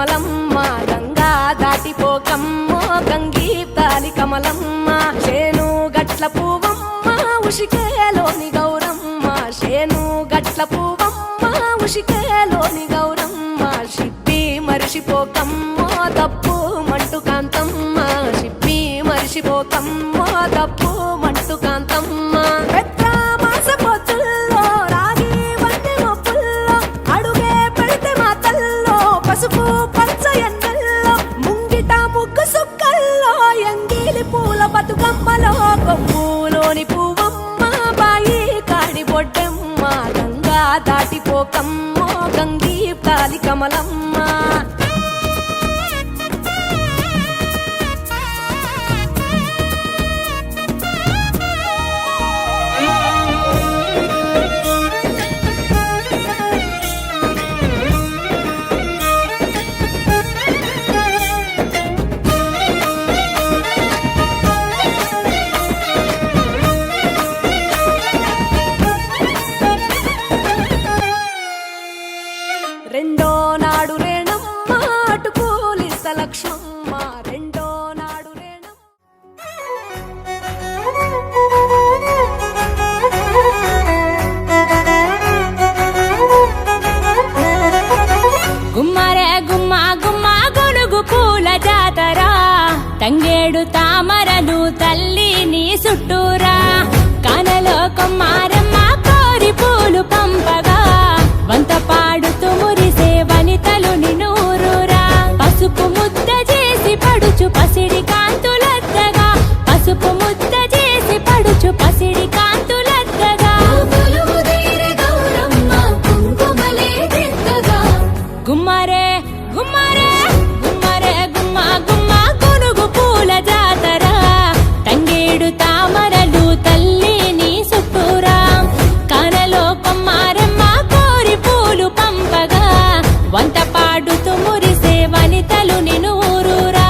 కమలమ్మ గంగా దాటిపోకమ్మో గంగీ తాలి కమలమ్మ శేను గట్ల పువ్వమ్మ ఉషికేలోని గౌరమ్మ శేను గట్ల పువ్వమ్మ ఉషికేలోని గౌరమ్మ షిప్పి మరిషిపోకమ్మో తప్పు మంటు కాంతమ్మ షిప్పి మరిషిపోకమ్మో తప్పు మంటు కాంతమ్మ పసుపు పచ్చ ఎన్నెల్లో ముంగిట ముగ్గు సుక్కల్లో ఎంగిలి పూల బతుకమ్మలో కొమ్ములోని పువ్వమ్మ బాయి కాడి బొడ్డెమ్మ గంగా దాటిపోకమ్మో గంగీ తాలి కమలమ్మ రెండో నాడు రేణమ్మ అటుకూలిస లక్ష్మమ్మ రెండో నాడు గుమ్మరే గుమ్మ గుమ్మ గొనుగు పూల జాతర తంగేడు తామరలు తల్లి నీ చుట్టూరా కానలో కొమ్మారమ్మ కోరి పూలు పంపగా వంత పాడుతూ మురిసే వనితలు నినూరురా పసుపు ముద్ద చేసి పడుచు పసిడి కాంతులద్దగా పసుపు ముద్ద చేసి పడుచు పసిడి కాంతులద్దగా గుమ్మరే గుమ్మరే గుమ్మరే గుమ్మ గుమ్మ గొనుగు పూల జాతర తంగేడు తామరలు తల్లి నీ చుట్టూరా కానలో కొమ్మారమ్మ కోరి పూలు పంపగా వంత పాడుతూ మురిసే వనితలు నినూరురా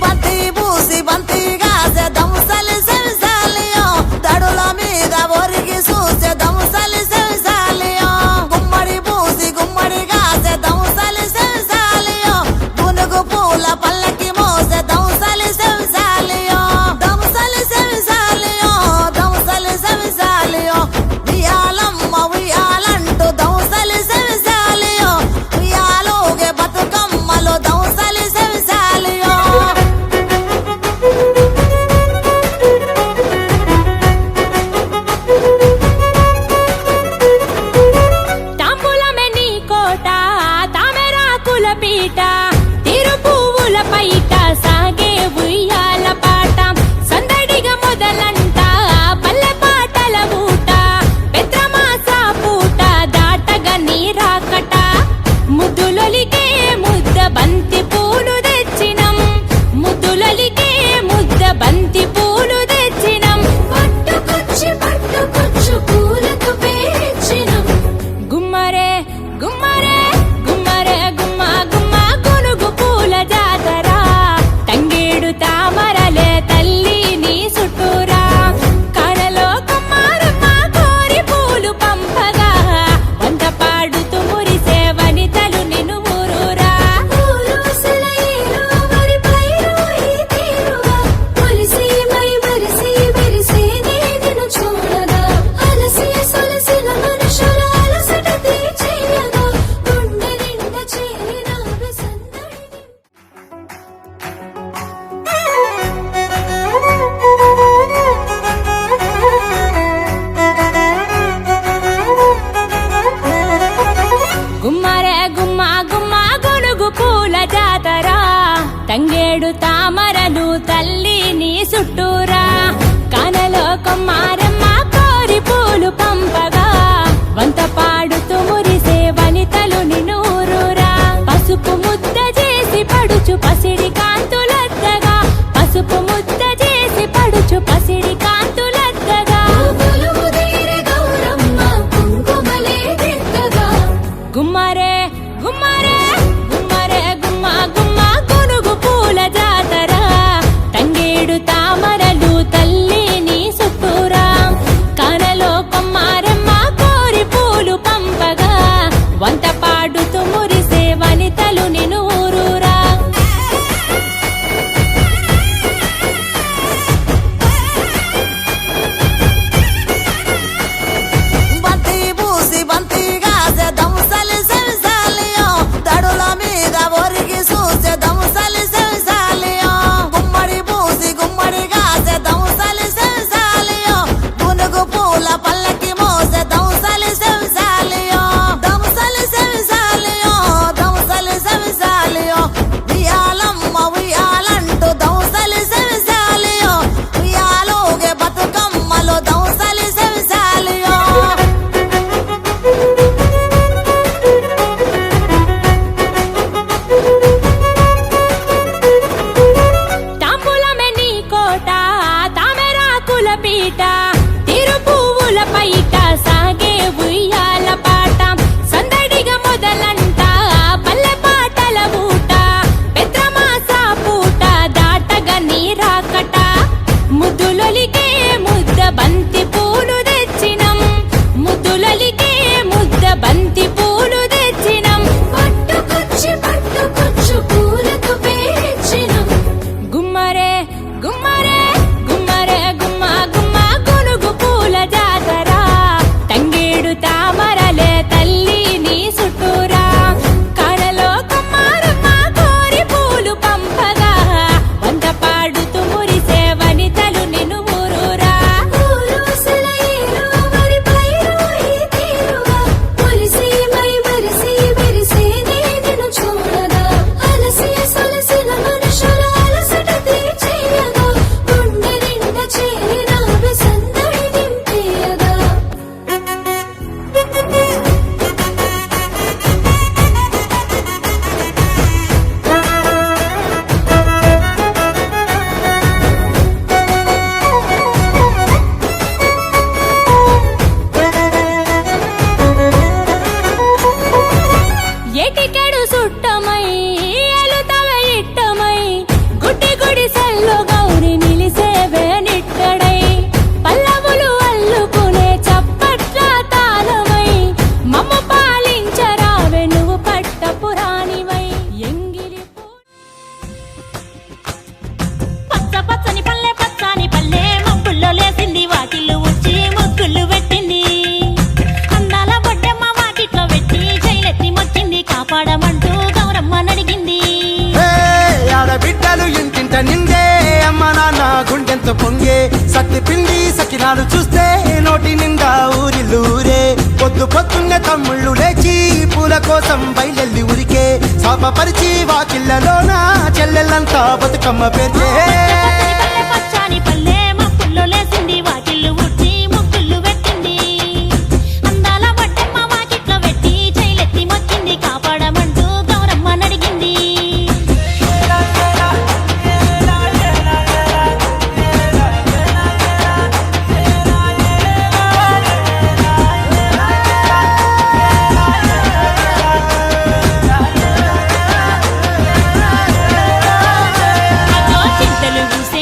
బంతి పూసి బంతిగా దముసలి సెవిసాలియో దడుల మీద ఒరిగి చూసే దముసలి సెవిసాలియో గుమ్మడి పూసి గుమ్మడిగా దముసలి సెవిసాలియో గునుగు పూల పల్లకి మోసే దముసలి సెవిసాలియో దముసలి సెవిసాలియో దముసలి సెవిసాలియో ఉయ్యాలమ్మ ఉయ్యాలంటూ దముసలి సెవిసాలియో ఉయ్యాలోగే బతుకమ్మలో దముసలి సెవిసాలియో తాంబూలమే నీ కోట తామెరాకుల పీట తిరు పువ్వుల పైట సాగే ఉయ్యాల పాట సందడిగా మొదలంట పల్లె పాటల ఊట పెద్రమాస పూట దాటగా నీరాకట ముద్దులొలికే ముద్ద బంతి పూలు తెచ్చినం ముద్దులొలికే ముద్ద బంతి పూలు తెచ్చినం పట్టుకొచ్చు పూలకు పేర్చినం గుమ్మరే గుమ్మరే గుమ్మరే గుమ్మ గుమ్మ గొనుగు పూల జాతర తంగేడు తామరలే తల్లి నీ చుట్టూరా కడలో కొమ్మారమ్మ కోరి పూలు పంపగా వంట పాడుతూ మురిసే వనితలు నిన్ను ఊరూరా గుమ్మరే గుమ్మ గుమ్మ గొనుగు పూల జాతర తంగేడు తామరలు తల్లి నీ చుట్టూరా కానలో కొమ్మారమ్మ కోరి పూలు పంపగా వంత పాడుతూ మురిసే వనితలు నినూరురా పసుపు ముద్ద చేసి పడుచు పసిడి కాంతులద్దగా పసుపు ముద్ద చేసి పడుచు పసిడి కాంతులద్దగా గుమ్మరే గుమ్మరే గుమ్మరే గుమ్మ గుమ్మ గొనుగు పూల జాతర పల్లకి మోసే దంసలి సెవిసాలియో దంసలి సెవిసాలియో దంసలి సెవిసాలియో ఉయ్యాలమ్మ ఉయ్యాలంటూ దంసలి సెవిసాలియో ఉయ్యాలోగే బతుకమ్మలో దంసలి సెవిసాలియో తాంబూలమే నీ కోట తామెరాకుల పీట తిరు పువ్వుల పైట సాగే ఉయ్యాల పాట సందడిగా మొదలంట పల్లె పాటల ఊట పెద్రమాస పూట దాటగా నీరాకట ముద్దులొలికే ముద్ద బంతి పూలు తెచ్చినం ముద్దులొలికే ముద్ద బంతి పూలు తెచ్చినం పట్టుకొచ్చు పూలకు పేర్చినం గుమ్మరే గుమ్మరే గుమ్మరే గుమ్మ గుమ్మ గునుగు పూల జాతర తంగేడు తామరలే తల్లి నీ చుట్టూరా కరలో కుమ్మారమ్మ కోరి పూలు పంపగా వంట పాడుతూ మురిసే వనితలు నిన్ను ఊరూరా ఏటికెడు సుట్టమై ఎలుతవే ఇట్టమై గుడ్డి గుడి సెల్లో గౌరి నిలిసేవే నిట్టడై పల్లవులు అల్లుకునే చప్పట్ల తాళమై మమ్మ పాలించరావే నువ్వు పట్టపురాణివై ఎంగిలి పచ్చ పచ్చని పల్లె మబ్బుల్లో లేసింది వాకిళ్ళు ఉచ్చి ముగ్గులు పెట్టింది అందాల బొడ్డమ్మ వాకిట్లో పెట్టి జైలెత్తి మొక్కింది కాపాడమంటూ గౌరమ్మ నడిగింది ఆడబిడ్డలు ఇంటింట నిందే అమ్మ నాన్న గుండెంత పొంగే సత్తి పిండి సకినాలు చూస్తే నోటి నిండా ఊరిల్లూరే పొద్దు పొద్దున్నే తమ్ముళ్ళు లేచి పూల కోసం బయలెల్లి ఉరికే శాపపరిచి వాకిళ్ళలోన చెల్లెళ్ళంతా బతుకమ్మ పేర్చే పచ్చని పల్లె మబ్బుల్లో లేసింది వాకిళ్ళు ఉచ్చి ముగ్గులు పెట్టింది అందాల బొడ్డమ్మ వాకిట్లో పెట్టి జైలెత్తి మొక్కింది కాపాడమంటూ గౌరమ్మ నడిగింది చింతలు పూసే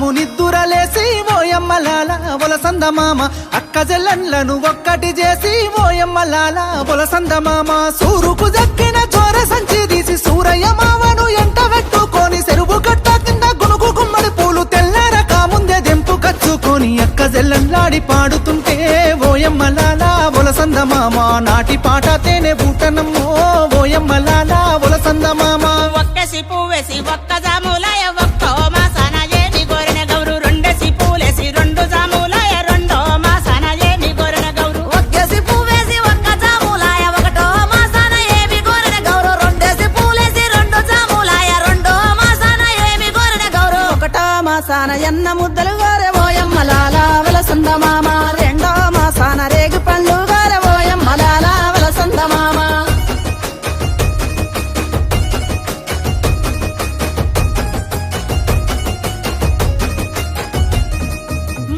జాము నిద్దురలేసి ఓయమ్మలాల ఒలసంద మామ అక్క జెల్లన్లను ఒక్కటి చేసి ఓయమ్మలాల ఒలసంద మామ సూరుకు దక్కిన చోర సంచి తీసి సూరయ్య మావను ఎంట పెట్టుకొని చెరువు కట్ట కింద గునుగు గుమ్మడి పూలు తెల్లారక ముందే దెంపు కచ్చుకొని అక్క జెల్లన్లాడి పాడుతుంటే ఓయమ్మలాల ఒలసంద మామ నాటి పాట తేనె బూటనమ్మో ఓయమ్మలాల ఒలసంద మామ ఒక్కసి పువ్వేసి ఒక్క జాములాయ ఒక్కో మాసాన ఏమి గోరెన గౌరు రెండేసి పూలేసి రెండు జాములాయ రెండో మాసాన ఏమి గోరెన గౌరు ఒక్కేసి పువ్వేసి ఒక్క జాములాయ ఒకటో మాసాన ఏమి గోరెన గౌరు రెండేసి పూలేసి రెండు జాములాయ రెండో మాసాన ఏమి గోరెన గౌరు ఒకటో మాసాన ఎన్న ముద్దలు గోరె ఓయమ్మలాల వలసంద మామ రెండో మాసాన రేగు పండ్లు గోరె ఓయమ్మలాల వలసంద మామ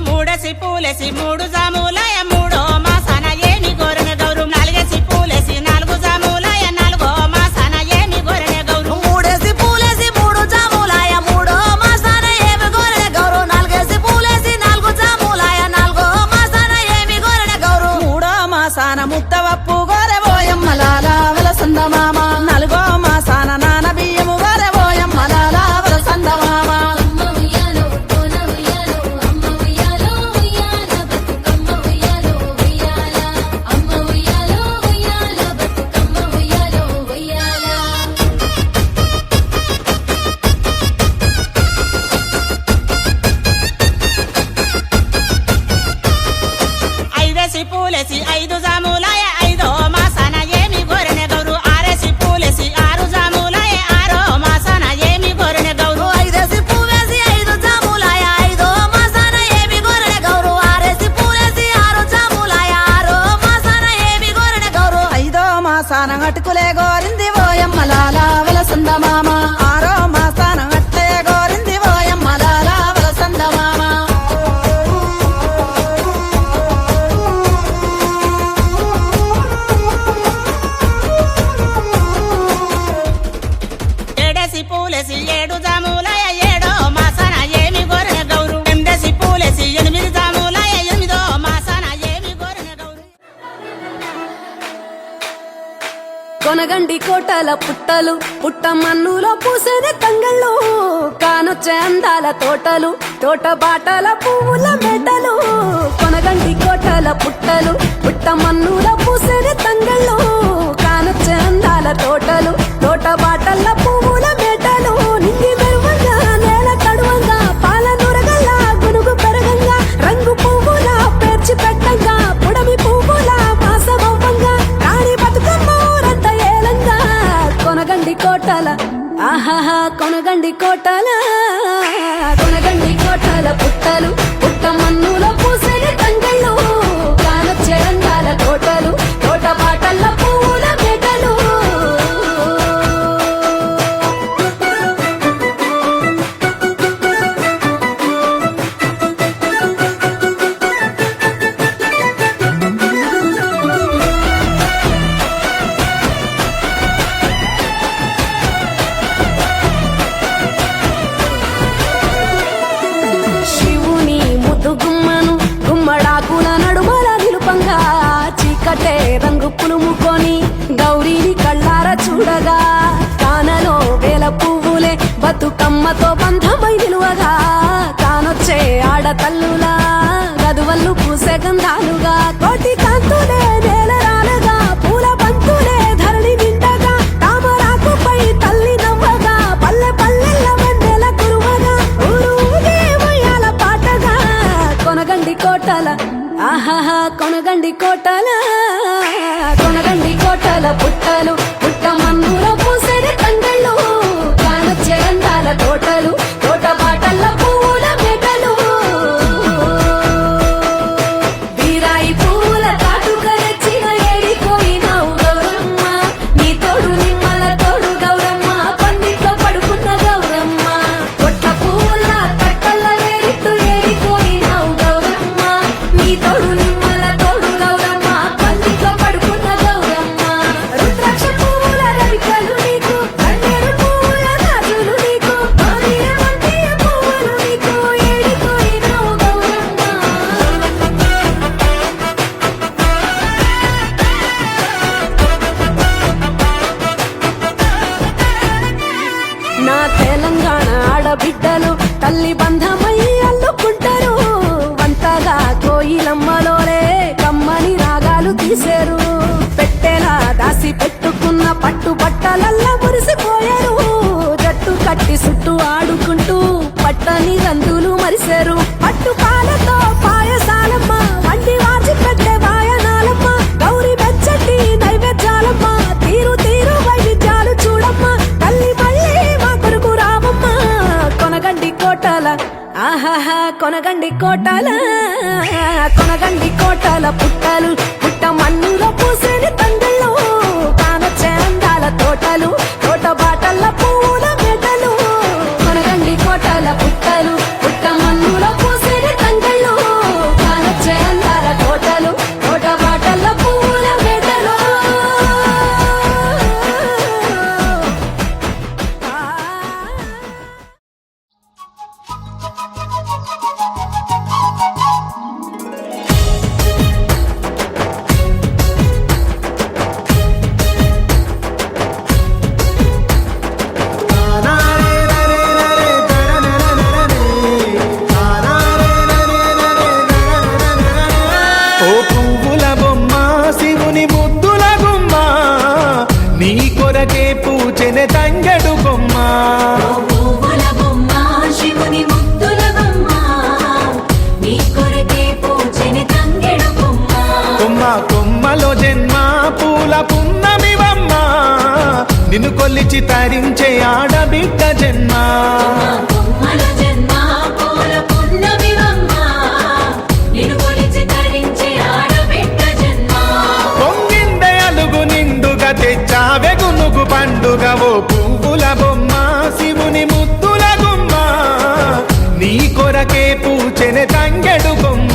మూడేసి పూలేసి మూడు జాములాయ మూడో మాసాన ఏమి గోరెన గౌరు నాలుగేసి పూలేసి నాలుగు జాములాయ నాలుగో మాసాన ఏమి గోరెన గౌరు మూడేసి పూలేసి మూడు జాములాయ మూడో మాసాన ఏమి గోరెన గౌరు నాలుగేసి పూలేసి నాలుగు జాములాయ నాలుగో మాసాన ఏమి గోరెన గౌరు మూడో మాసాన ముద్దవప్పు గోరె ఓయమ్మలాల వలసంద మామ నాలుగో మాసాన నాన బియ్యము గోరె ఓయమ్మలాల వలసంద మామ ఐదేసి పూలేసి ఐదు జాములాయ ఐదో మాసాన ఏమి గోరెన గౌరు ఆరేసి పూలేసి ఆరు జాములాయ ఆరో మాసాన ఏమి గోరెన గౌరు ఐదేసి పువ్వేసి ఐదు జాములాయ ఐదో మాసాన ఏమి గోరెన గౌరు ఆరేసి పూలేసి ఆరు జాములాయ ఆరో మాసాన ఏమి గోరెన గౌరు ఐదో మాసాన అటుకులే గోరింది ఓయమ్మలాల వలసంద మామ ఆరో మాసాన అట్లే గోరింది ఓయమ్మలాల వలసంద మామ ఏడేసి పూలేసి ఏడు జాములాయ ఏడో మాసాన ఏమి గోరెన గౌరు ఎనిమిదేసి పూలేసి ఎనిమిది జాములాయ ఎనిమిదో మాసాన ఏమి గోరెన గౌరు కొనగండి కోటల పుట్టలు పుట్ట మన్నులో పూసేది తంగళ్ళు కానొచ్చే అందాల తోటలు తోట బాటల పువ్వుల మెటలు కొనగండి కోటల పుట్టలు పుట్ట మన్నులో పూసేది తంగళ్ళు కానొచ్చే అందాల తోటలు తోట బాటల పువ్వుల మెటలు నింగి మెరువంగా నేల కడువంగా పాల నురగల్లా గునుగు పెరగంగా రంగు పువ్వుల పేర్చి పెట్టంగా పుడమి పువ్వుల మాసమవ్వంగా రాణి బతుకమ్మ రంట ఏలంగా కొనగండి కోటల ఆహాహా కొనగండి కోటల కొనగండి కోటల పుట్టలు పుట్ట మన్నులో పూసేది తంగళ్ళు కానొచ్చే అందాల తోటలు తోట బాటల పువ్వుల మెటలు శివుని ముద్దు గుమ్మను గుమ్మడాకుల నడుమల నిలుపంగా చీకటే రంగు పులుముకొని గౌరీని కళ్ళార చూడగా కానలో వేల పువ్వులే బతుకమ్మతో బంధమై నిలువగా కానొచ్చే ఆడతల్లులా గదువల్లు పూసే గంధాలుగా కోటి కాంతులే నేల రాలగా పూల బంతులే ధరణి నిండగా తామరాకుపై తల్లి నవ్వగా పల్లె పల్లెల్ల వెన్నెల కురువగా ఊరు ఊగే ఉయ్యాల పాటగా కొనగండి కోటల ఆహాహా కొనగండి కోటల కొనగండి కోటల పుట్టలు పుట్ట మన్నులో పూసేది తంగళ్ళు కానొచ్చే అందాల తోటలు తోట బాటల పువ్వుల మెటలు వీరాయి పువ్వుల కాటుక తెచ్చిన ఏడిపోయినావు గౌరమ్మ నీ తోడు నిమ్మల తోడు గౌరమ్మ పండిట్లో పడుకున్న గౌరమ్మ పొట్ట పువ్వుల కట్టల ఏరిట్టు ఏడిపోయినావు గౌరమ్మ నీ తోడు నిమ్మల తోడు గౌరమ్మ పండిట్లో పడుకున్న గౌరమ్మ రుద్రాక్ష కొనగండి కోటాల కొనగండి కోటాల పుట్టలు పుట్ట మన్నులో పూసేని తండ్రులు కానొచ్చే అందాల తోటలు తోట బాటల్ల పూల మెడలు కొనగండి కోటాల పుట్టలు పుట్ట మన్నులో పూసేని తండ్రులు కానొచ్చే అందాల తోటలు తోట బాటల్ల పూల మెడలు ఓ పువ్వుల బొమ్మ శివుని ముద్దుల గుమ్మ నీ కొరకే పూచెనే తంగెడు బొమ్మ పువ్వుల బొమ్మ శివుని ముద్దుల బొమ్మ నీ కొరకే పూచెని తంగెడు బొమ్మ కొమ్మ కొమ్మలో జన్మ పూల పున్నమివమ్మ నిన్ను కొల్లిచి తరించే ఆడబిడ్డ జన్మ కొమ్మల జన్మ పూల పున్నమివమ్మ నిన్ను కొలిచి తరించి ఆడబిడ్డ జన్మ పొంగిందే అలుగు నిండుగా తెచ్చావె గునుగు పండుగ ఓ పువ్వుల బొమ్మ శివుని ముద్దుల గుమ్మ నీ కొరకే పూచెనే తంగెడు బొమ్మ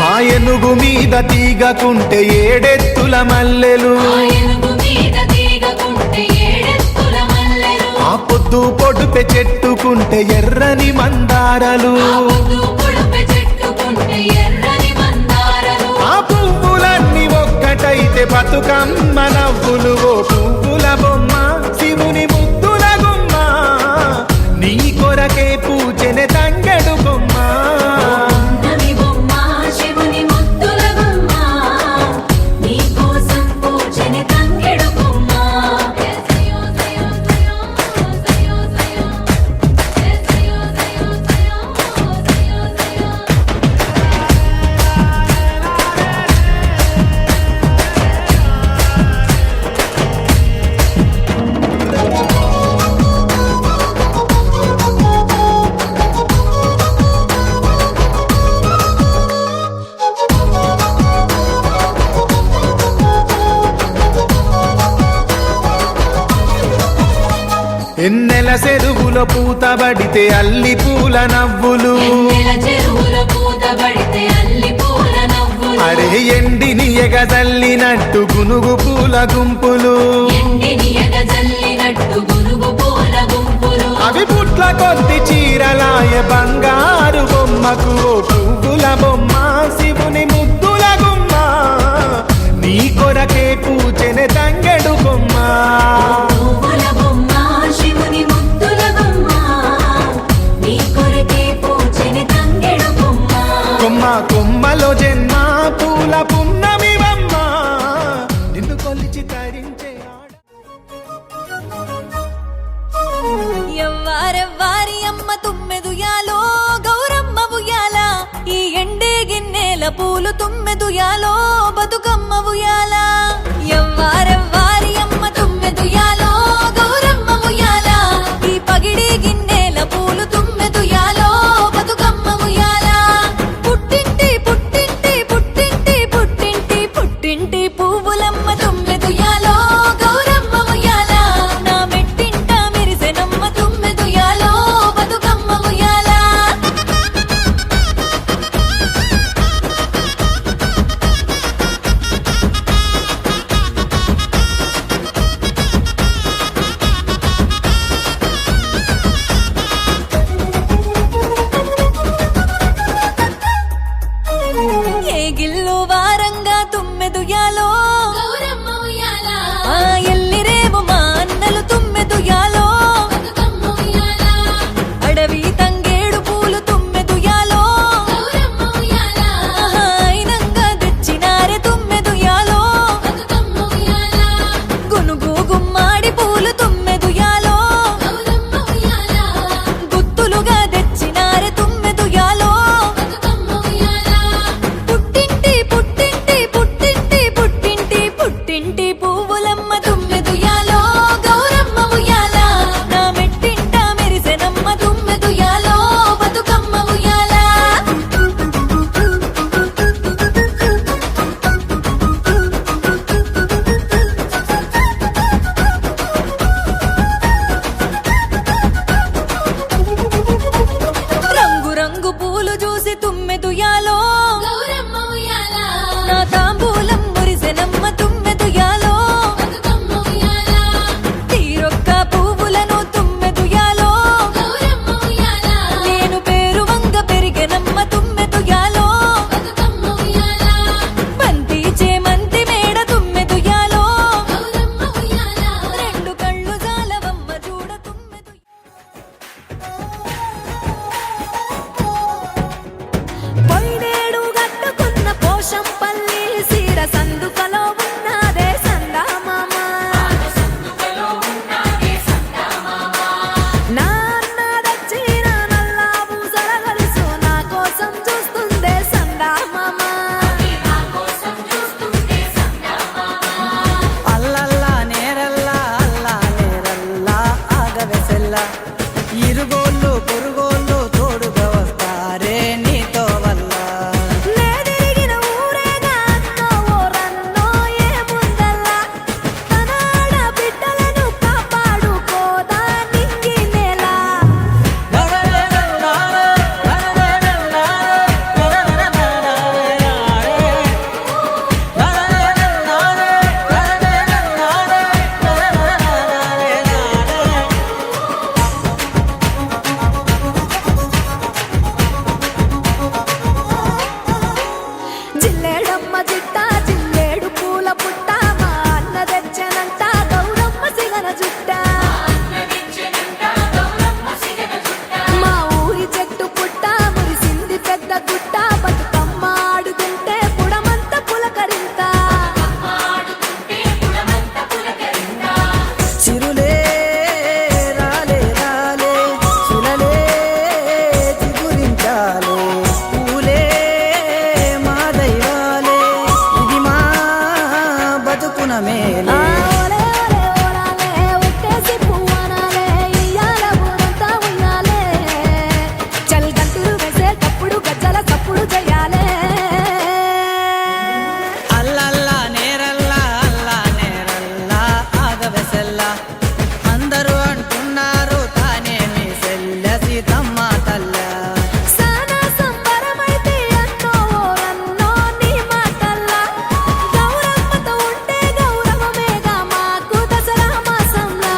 ఆ ఏనుగు మీద తీగకుంటే ఏడెత్తుల మల్లెలు ఏనుగు మీద తీగకుంటే ఏడెత్తుల మల్లెలు ఆ పొద్దు పొడుపె చెట్టుకుంటే ఎర్రని మందారలు పొద్దు పొడుపు చెట్టుకుంటే ఎర్రని మందారలు ఆ పువ్వులన్నీ ఒక్కటైతే బతుకమ్మ నవ్వులు ఓ పువ్వుల బొమ్మ శివుని ముద్దుల గుమ్మ నీ కొరకే పూచెనే తంగెడు బొమ్మ నవి బొమ్మ శివుని ముద్దుల బొమ్మ నీ కోసం పూజని తంగెడు బొమ్మ సయో సయో సయో సయో సయో సయో సయో సయో సయో ఎన్నెల చెరువులో పూతబడితే అల్లి పూల నవ్వులు నెల చెరువుల పూతబడితే అల్లి పూల నవ్వులు అరే ఎండిని ఎగజల్లినట్టు గునుగు పూల గుంపులు ఎండిని ఎగజల్లినట్టు గురుగు పూల గుంపులు అవి పుట్ల కొద్ది చీరలాయ బంగారు బొమ్మకు ఓ పువ్వుల బొమ్మ శివుని ముద్దుల గుమ్మ నీ కొరకే పూచెనే తంగెడు బొమ్మ పువ్వుల బొమ్మ శివుని ముద్దుల బొమ్మ నీ కొరకే పూజని తంగెడు బొమ్మ కొమ్మ కొమ్మలో జన్మ పూల పున్నమివమ్మ నిన్ను కొలిచి తరించే ఆడ ఎవ్వారెవ్వారి అమ్మ తుమ్మెదుయాలో గౌరమ్మ ఉయ్యాల ఈ ఎండే గిన్నెల పూలు తుమ్మెదుయాలో బతుకమ్మ ఉయ్యాల ఎవ్వారెవ్వారి అమ్మ తుమ్మెదుయాలో గౌరమ్మ ఉయ్యాల ఈ పగిడి గిన్నెల పూలు తుమ్మెదుయాలో బతుకమ్మ ఉయ్యాల పుట్టింటి పుట్టింటి పుట్టింటి పుట్టింటి పుట్టింటి పువ్వులమ్మ తుమ్మెదుయాలో గౌరమ్మ ఉయ్యాల నా మెట్టింట మెరిసెనమ్మ తుమ్మెదుయాలో బతుకమ్మ ఉయ్యాల ఇరుగోళ్ళు పొరుగోళ్ళు తోడుగా వస్తారే నీతో వల్ల నే తిరిగిన ఊరేగా అన్నో ఓరన్నో ఏముందల్లా తనాడ బిడ్డలను కాపాడుకోదా నింగి నేల జిల్లేడమ్మ జిట్ట జిల్లేడు పూల పుట్ట మా అన్న తెచ్చనంట గౌరమ్మ సిగన జుట్ట మా ఊరి చెట్టు పుట్ట మురిసింది పెద్ద గుట్ట బతుకమ్మ ఆడుతుంటే పుడమంత పులకరింత చిరులే రాలే రాలే సులలే చిగురించాలే పూలే మా దైవాలే ఇది మా బతుకున మేలే చల్ గంతులు వేసేటప్పుడు గజ్జల తప్పుడు చేయాలే అల్లల్లా నేరల్లా అల్లా నేరల్లా ఆగవెసల్లా అందరూ అంటున్నారు తానే మీ సెల్ల సీతమ్మ తల్ల సానా సంబరమైతే అన్నో ఓరన్నో నీ మాటల్లా గౌరమ్మతో ఉంటే గౌరవమేగా మాకు దసరా మాసంలా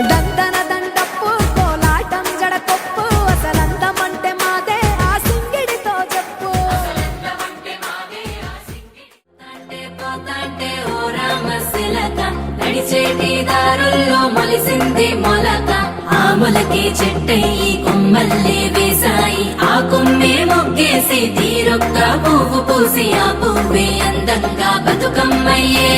దందన దండప్పు కోలాటం జడకొప్పు అసలందమంటే మాదే ఆ సింగిడితో చెప్పు తాంటే పోతాంటే ఓ రామశిలక నడిచేటి దారుల్లో మొలిసింది మొలక ఆ మొలకే చెట్టయి కొమ్మల్లే వేసాయి ఆ కొమ్మే మొగ్గేసి తీరొక్క పువ్వు పూసి ఆ పువ్వే అందంగా బతుకమ్మయ్యే